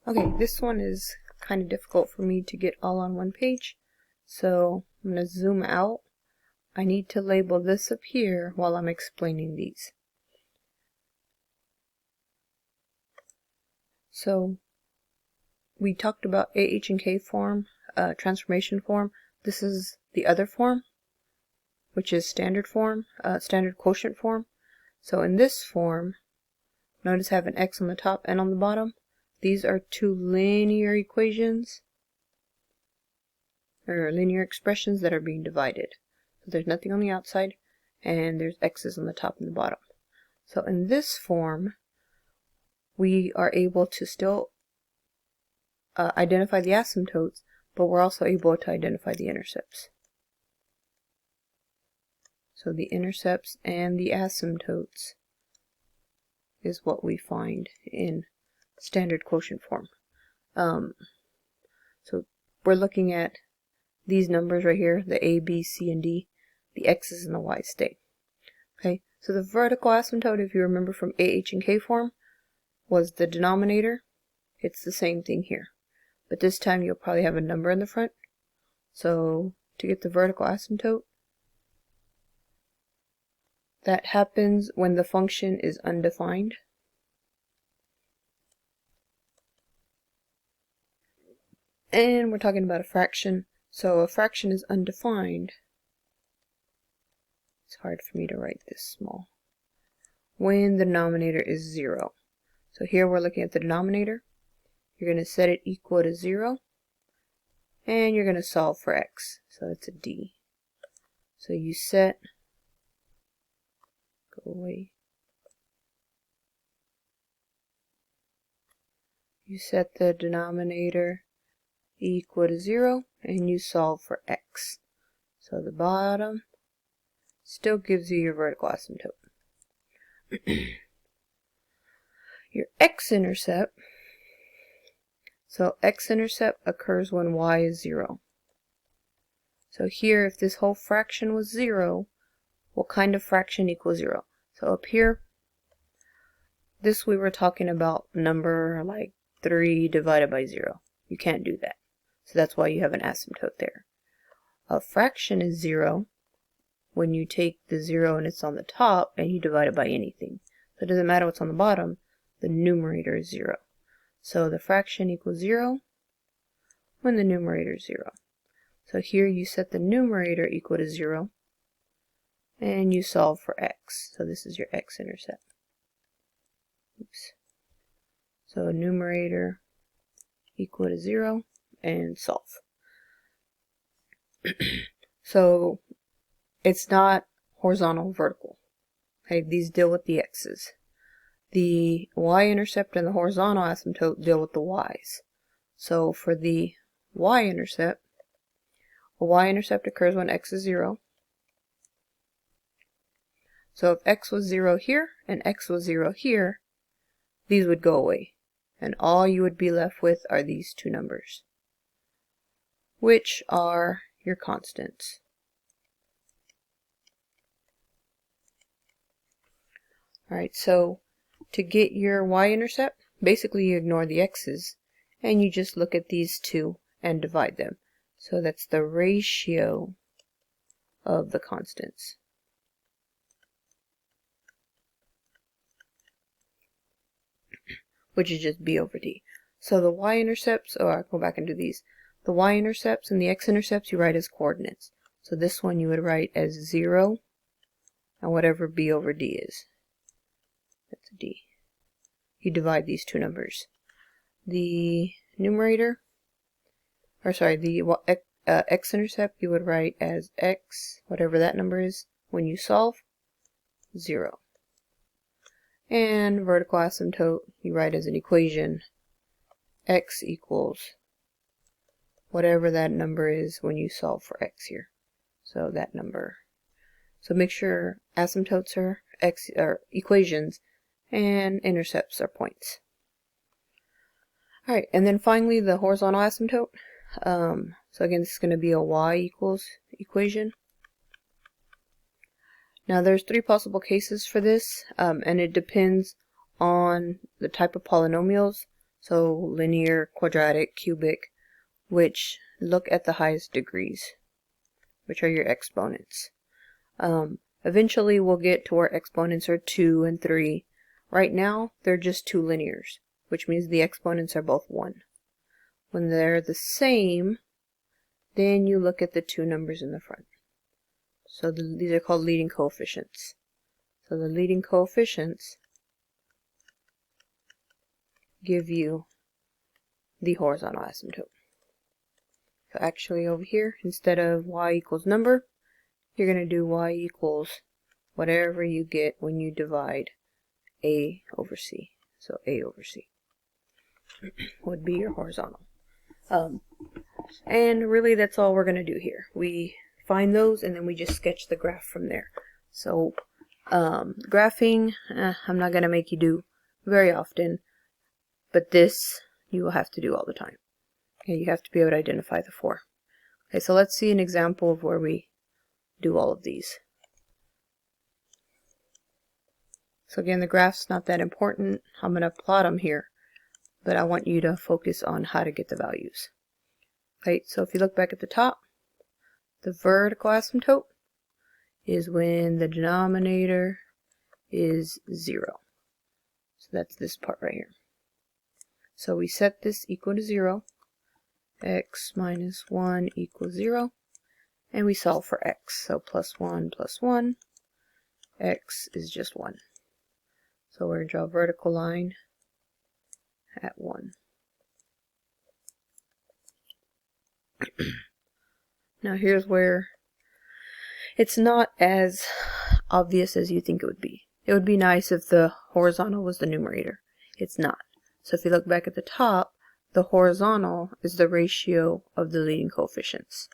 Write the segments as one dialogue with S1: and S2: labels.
S1: Okay, this one is kind of difficult for me to get all on one page, so I'm going to zoom out. I need to label this up here while I'm explaining these. So we talked about AH and K form, transformation form. This is the other form, which is standard form, standard quotient form. So in this form, notice I have an x on the top and on the bottom. These are two linear equations, or linear expressions that are being divided. So there's nothing on the outside, and there's x's on the top and the bottom. So in this form, we are able to still identify the asymptotes, but we're also able to identify the intercepts. So the intercepts and the asymptotes is what we find in standard quotient form. So we're looking at these numbers right here, the A, B, C, and D. The x's and the y's stay. Okay, so the vertical asymptote, if you remember from AH and K form, was the denominator. It's the same thing here, but this time you'll probably have a number in the front. So to get the vertical asymptote, that happens when the function is undefined. And we're talking about a fraction, so a fraction is undefined. It's hard for me to write this small. When the denominator is 0. So here we're looking at the denominator. You're going to set it equal to 0, and you're going to solve for x. So it's a d. So you set, go away. You set the denominator equal to 0, and you solve for x. So the bottom still gives you your vertical asymptote. Your x-intercept, so x-intercept occurs when y is 0. So here, if this whole fraction was 0, what kind of fraction equals 0? So up here, this we were talking about number like 3 divided by 0. You can't do that. So that's why you have an asymptote there. A fraction is 0 when you take the 0 and it's on the top and you divide it by anything. So it doesn't matter what's on the bottom, the numerator is 0. So the fraction equals 0 when the numerator is 0. So here you set the numerator equal to 0 and you solve for x. So this is your x-intercept. Oops. So numerator equal to 0 and solve. So it's not horizontal or vertical. Okay, these deal with the x's. The y-intercept and the horizontal asymptote deal with the y's. So for the y-intercept, a y-intercept occurs when x is 0. So if x was 0 here and x was 0 here, these would go away. And all you would be left with are these two numbers, which are your constants. Alright, so to get your y-intercept, basically you ignore the x's and you just look at these two and divide them. So that's the ratio of the constants. Which is just b over d. So the y-intercepts, I'll go back and do these. The y-intercepts and the x-intercepts you write as coordinates. So this one you would write as 0 and whatever b over d is. That's a d. You divide these two numbers. The numerator, or sorry, the x-intercept you would write as x, whatever that number is, when you solve, 0. And vertical asymptote you write as an equation, x equals whatever that number is when you solve for x here. So that number. So make sure asymptotes are equations and intercepts are points. Alright, and then finally the horizontal asymptote. So again, this is going to be a y equals equation. Now there's 3 possible cases for this, and it depends on the type of polynomials. So linear, quadratic, cubic, which look at the highest degrees, which are your exponents. Eventually we'll get to where exponents are 2 and 3. Right now they're just two linears, which means the exponents are both 1. When they're the same, then you look at the two numbers in the front. So these are called leading coefficients. So the leading coefficients give you the horizontal asymptote. So actually over here, instead of y equals number, you're going to do y equals whatever you get when you divide a over c. So a over c would be your horizontal. And really that's all we're going to do here. We find those and then we just sketch the graph from there. So graphing, I'm not going to make you do very often, but this you will have to do all the time. Okay, you have to be able to identify the 4. Okay, so let's see an example of where we do all of these. So again, the graph's not that important. I'm going to plot them here, but I want you to focus on how to get the values. Okay, so if you look back at the top, the vertical asymptote is when the denominator is 0. So that's this part right here. So we set this equal to 0, x minus 1 equals 0, and we solve for x. So plus 1 plus 1, x is just 1. So we're going to draw a vertical line at 1. Now here's where it's not as obvious as you think it would be. It would be nice if the horizontal was the numerator. It's not. So if you look back at the top, the horizontal is the ratio of the leading coefficients.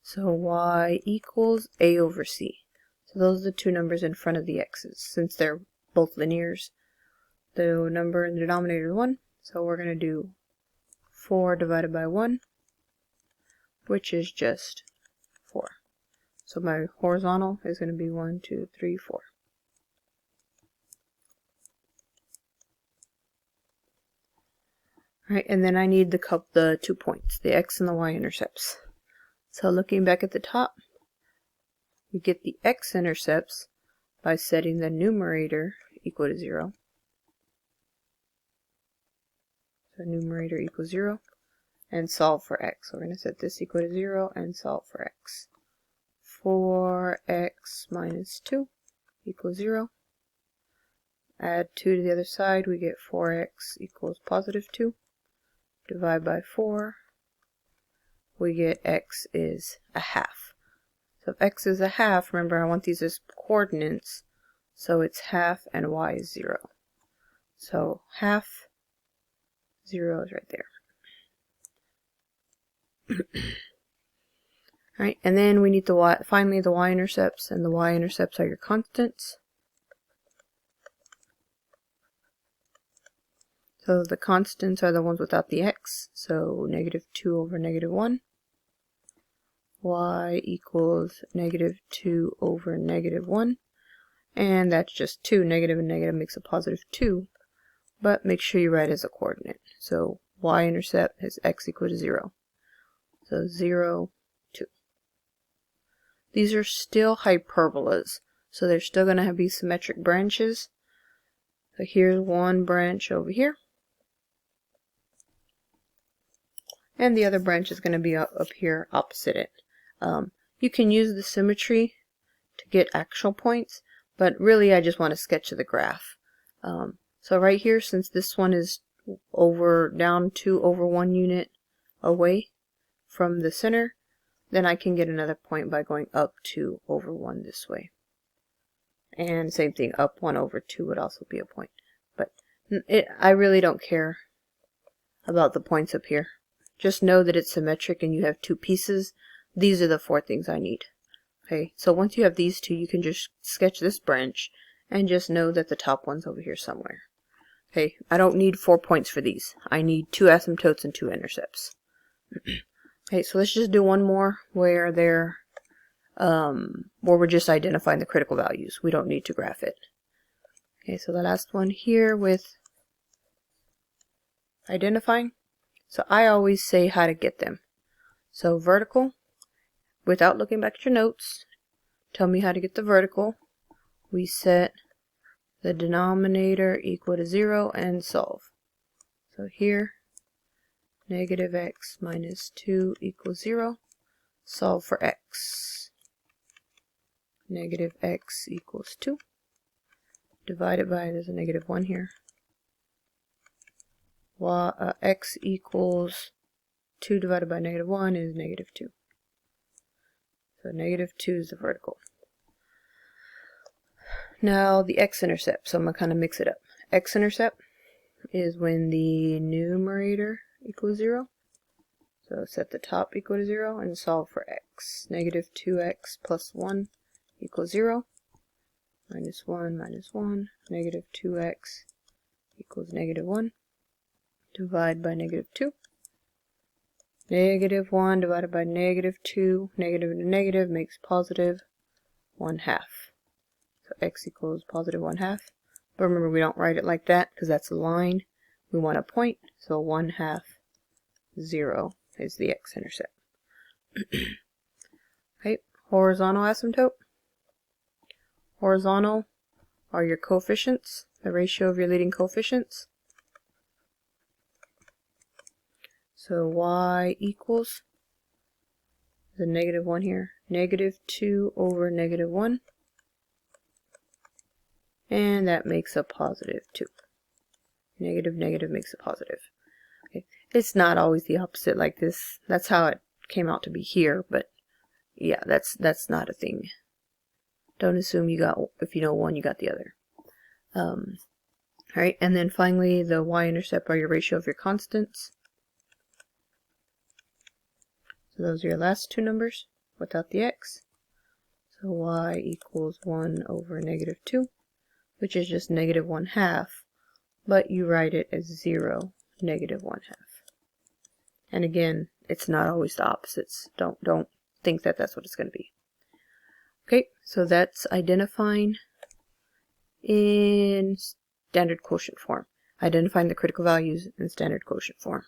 S1: So y equals a over c. So those are the two numbers in front of the x's. Since they're both linears, the number in the denominator is 1. So we're going to do 4 divided by 1, which is just 4. So my horizontal is going to be 1, 2, 3, 4. Alright, and then I need the 2 points, the x and the y-intercepts. So looking back at the top, we get the x-intercepts by setting the numerator equal to 0. So numerator equals 0, and solve for x. So we're going to set this equal to 0 and solve for x. 4x minus 2 equals 0. Add 2 to the other side, we get 4x equals positive 2. Divide by 4, we get x is a half. So if x is a half, remember I want these as coordinates, so it's half and y is 0. So half, 0 is right there. Alright, and then we need finally the y-intercepts, and the y-intercepts are your constants. So the constants are the ones without the x, so negative 2 over negative 1. Y equals negative 2 over negative 1. And that's just 2. Negative and negative makes a positive 2. But make sure you write as a coordinate. So y-intercept is x equal to 0. So 0, 2. These are still hyperbolas, so they're still going to be symmetric branches. So here's one branch over here. And the other branch is going to be up here opposite it. You can use the symmetry to get actual points, but really I just want to sketch the graph. So right here, since this one is down 2 over 1 unit away from the center, then I can get another point by going up 2 over 1 this way. And same thing, up 1 over 2 would also be a point. But I really don't care about the points up here. Just know that it's symmetric and you have 2 pieces. These are the 4 things I need. Okay, so once you have these 2, you can just sketch this branch and just know that the top one's over here somewhere. Okay, I don't need 4 points for these. I need 2 asymptotes and 2 intercepts. Okay, so let's just do one more where we're just identifying the critical values. We don't need to graph it. Okay, so the last one here with identifying. So I always say how to get them. So vertical, without looking back at your notes, tell me how to get the vertical. We set the denominator equal to 0 and solve. So here, negative x minus 2 equals 0. Solve for x. Negative x equals 2. Divided by, there's a negative 1 here. X equals 2 divided by negative 1 is negative 2. So negative 2 is the vertical. Now the x-intercept, so I'm going to kind of mix it up. X-intercept is when the numerator equals 0. So set the top equal to 0 and solve for x. Negative 2x plus 1 equals 0. Minus 1 minus 1. Negative 2x equals negative 1. Divide by negative 2. Negative 1 divided by negative 2. Negative into negative makes positive 1/2. So x equals positive 1/2. But remember, we don't write it like that because that's a line. We want a point, so 1/2, 0 is the x-intercept. Okay, horizontal asymptote. Horizontal are your coefficients, the ratio of your leading coefficients. So y equals the negative 1 here, negative 2 over negative 1. And that makes a positive 2. Negative, negative makes a positive. Okay. It's not always the opposite like this. That's how it came out to be here, but yeah, that's not a thing. Don't assume you got, if you know one, you got the other. Alright, and then finally the y-intercept are your ratio of your constants. So those are your last two numbers without the x. So y equals 1 over negative 2, which is just negative 1/2, but you write it as 0, negative 1/2. And again, it's not always the opposites. Don't think that that's what it's going to be. Okay, so that's identifying in standard quotient form. Identifying the critical values in standard quotient form.